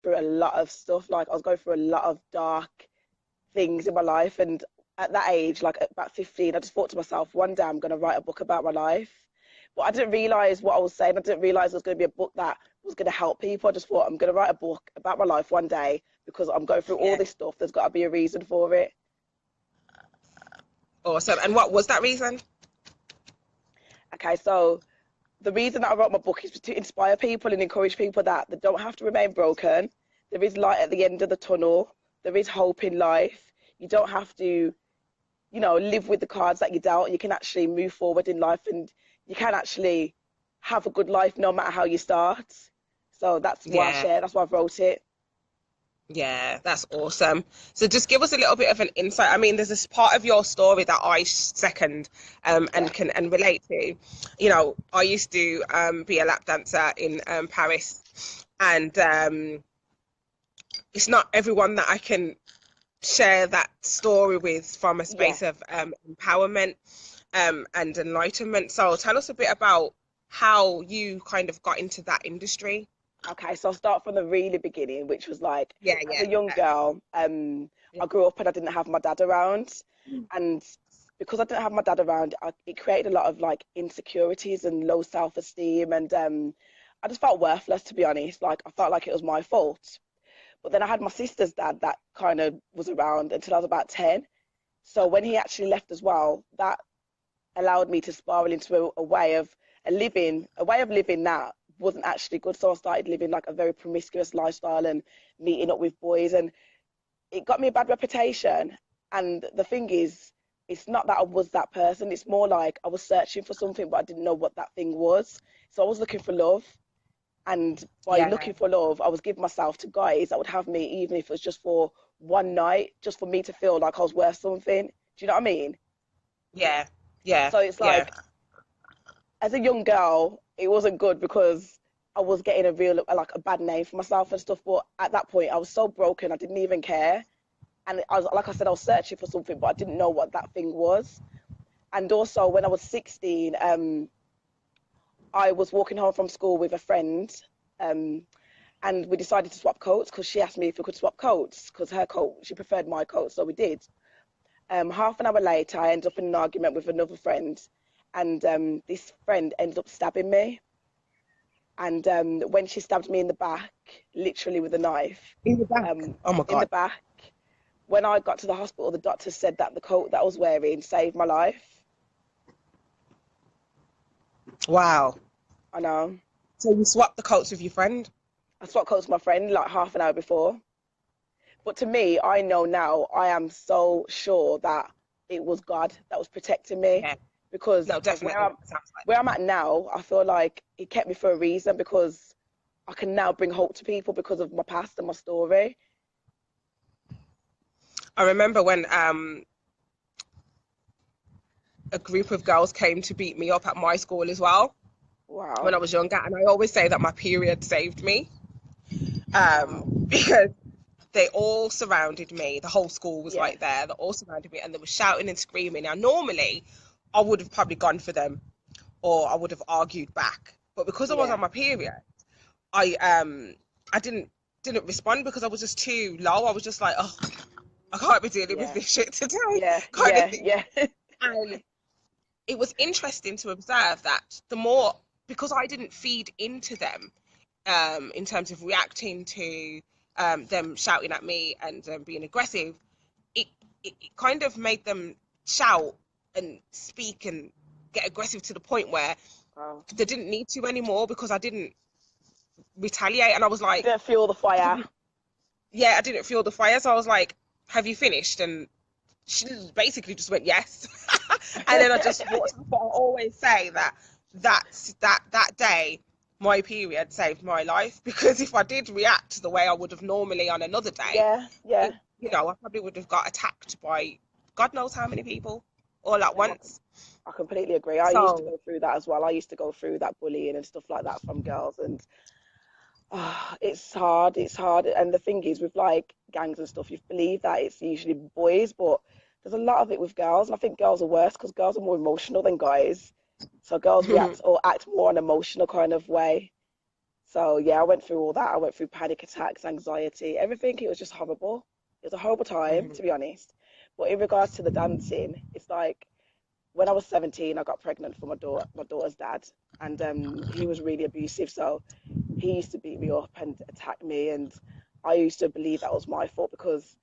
through a lot of stuff. Like I was going through a lot of dark things in my life. And at that age, like at about 15, I just thought to myself, one day I'm going to write a book about my life. But I didn't realize what I was saying. I didn't realize it was going to be a book that was going to help people. I just thought I'm going to write a book about my life one day because I'm going through all this stuff. There's got to be a reason for it. Awesome. And what was that reason? Okay, so the reason that I wrote my book is to inspire people and encourage people that they don't have to remain broken. There is light at the end of the tunnel. There is hope in life. You don't have to, live with the cards that you're dealt. You can actually move forward in life, and you can actually have a good life no matter how you start. So that's why I share. That's why I wrote it. Yeah, that's awesome. So just give us a little bit of an insight. I mean, there's this part of your story that I second and can relate to. I used to be a lap dancer in Paris, and it's not everyone that I can share that story with from a space of empowerment and enlightenment. So tell us a bit about how you kind of got into that industry. Okay, so I'll start from the really beginning, which was like, as a young girl, I grew up and I didn't have my dad around. And because I didn't have my dad around, it created a lot of like insecurities and low self-esteem. And I just felt worthless, to be honest. Like I felt like it was my fault. But then I had my sister's dad that kind of was around until I was about 10. So when he actually left as well, that allowed me to spiral into a way of living that wasn't actually good. So I started living like a very promiscuous lifestyle and meeting up with boys, and it got me a bad reputation. And the thing is, it's not that I was that person. It's more like I was searching for something, but I didn't know what that thing was. So I was looking for love. And by looking for love, I was giving myself to guys that would have me, even if it was just for one night, just for me to feel like I was worth something. Do you know what I mean? Yeah, yeah. So it's like, as a young girl, it wasn't good because I was getting a bad name for myself and stuff. But at that point, I was so broken, I didn't even care. And I was searching for something, but I didn't know what that thing was. And also, when I was 16, I was walking home from school with a friend, and we decided to swap coats because she asked me if we could swap coats because her coat, she preferred my coat, so we did. Half an hour later, I ended up in an argument with another friend, and this friend ended up stabbing me. And when she stabbed me in the back, literally with a knife. In the back? Oh my God. In the back. When I got to the hospital, the doctor said that the coat that I was wearing saved my life. Wow. I know. So you swapped the coats with your friend? I swapped coats with my friend like half an hour before. But to me, I know now, I am so sure that it was God that was protecting me. Yeah. Because no, definitely. Where I'm at now, I feel like He kept me for a reason, because I can now bring hope to people because of my past and my story. I remember when a group of girls came to beat me up at my school as well. Wow. When I was younger, and I always say that my period saved me, because they all surrounded me. The whole school was right there. They all surrounded me, and they were shouting and screaming. Now, normally, I would have probably gone for them, or I would have argued back. But because I was on my period, I didn't respond because I was just too low. I was just like, oh, I can't be dealing with this shit today. And it was interesting to observe that the more, because I didn't feed into them in terms of reacting to them shouting at me and being aggressive, it kind of made them shout and speak and get aggressive to the point where they didn't need to anymore, because I didn't retaliate. And I was like, you didn't fuel the fire. Yeah, I didn't fuel the fire. So I was like, have you finished? And she basically just went, yes. And then I just walked off. But I always say that day, my period saved my life, because if I did react the way I would have normally on another day, I probably would have got attacked by God knows how many people all at once. I completely agree. I used to go through that as well. I used to go through that bullying and stuff like that from girls, and it's hard. And the thing is, with like gangs and stuff, you believe that it's usually boys, but there's a lot of it with girls, and I think girls are worse because girls are more emotional than guys. So girls react or act more on an emotional kind of way. So yeah, I went through all that. I went through panic attacks, anxiety, everything. It was just horrible. It was a horrible time, to be honest. But in regards to the dancing, it's like when I was 17, I got pregnant for my daughter's dad, and he was really abusive. So he used to beat me up and attack me, and I used to believe that was my fault because,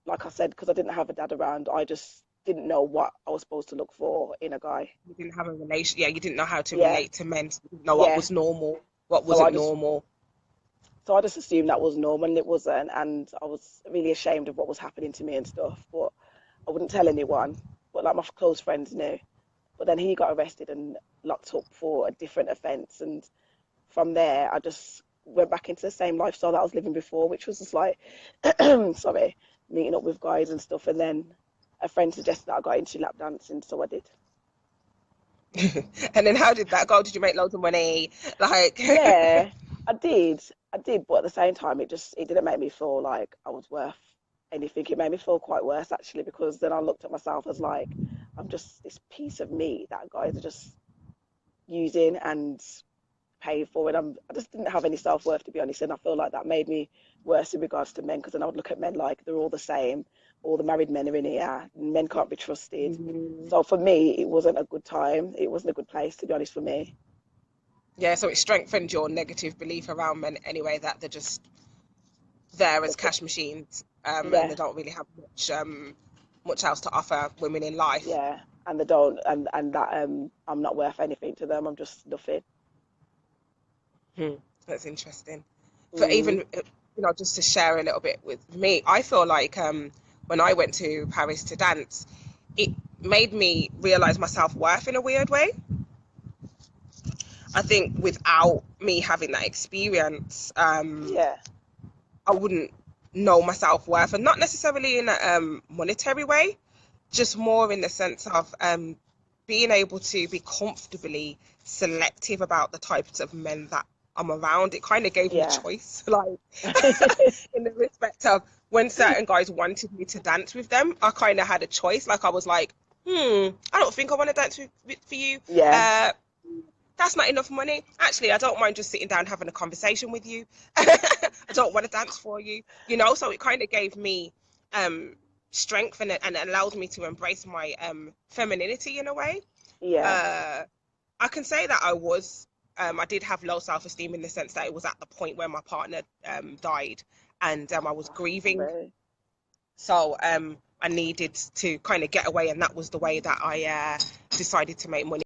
like I said, because I didn't have a dad around, I just didn't know what I was supposed to look for in a guy. You didn't have a relation. Yeah, you didn't know how to Yeah, relate to men. So you didn't know what yeah. was normal, what So I wasn't just normal. so I just assumed that was normal and it wasn't, and I was really ashamed of what was happening to me and stuff. But I wouldn't tell anyone. But like my close friends knew. But then he got arrested and locked up for a different offence, and from there I just went back into the same lifestyle that I was living before, which was just like, sorry, meeting up with guys and stuff. And then a friend suggested that I got into lap dancing, so I did. And then how did that go? Did you make loads of money? Like, Yeah, I did, but at the same time, it didn't make me feel like I was worth anything. It made me feel quite worse actually, because then I looked at myself as like I'm just this piece of meat that guys are just using and paying for, and I just didn't have any self-worth, to be honest. And I feel like that made me worse in regards to men, because then I would look at men like they're all the same. All the married men are in here. Men can't be trusted. So for me, it wasn't a good time. It wasn't a good place, to be honest, for me. yeah, so it strengthened your negative belief around men anyway, that they're just there as cash machines, and they Yeah, don't really have much else to offer women in life. yeah. And they don't, and that I'm not worth anything to them. I'm just nothing. Hmm. That's interesting. For Mm, even, just to share a little bit with me, I feel like when I went to Paris to dance, it made me realize my self-worth in a weird way. I think without me having that experience, yeah, I wouldn't know my self-worth, and not necessarily in a monetary way, just more in the sense of being able to be comfortably selective about the types of men that I'm around. It kind of gave me yeah. choice, like in the respect of when certain guys wanted me to dance with them, I kind of had a choice. Like I was like, I don't think I want to dance for you. Yeah, That's not enough money. Actually, I don't mind just sitting down having a conversation with you. I don't want to dance for you, So it kind of gave me strength, and allowed me to embrace my femininity in a way. yeah, I can say that I did have low self-esteem in the sense that it was at the point where my partner died, and I was grieving. really. So I needed to kind of get away, and that was the way that I decided to make money.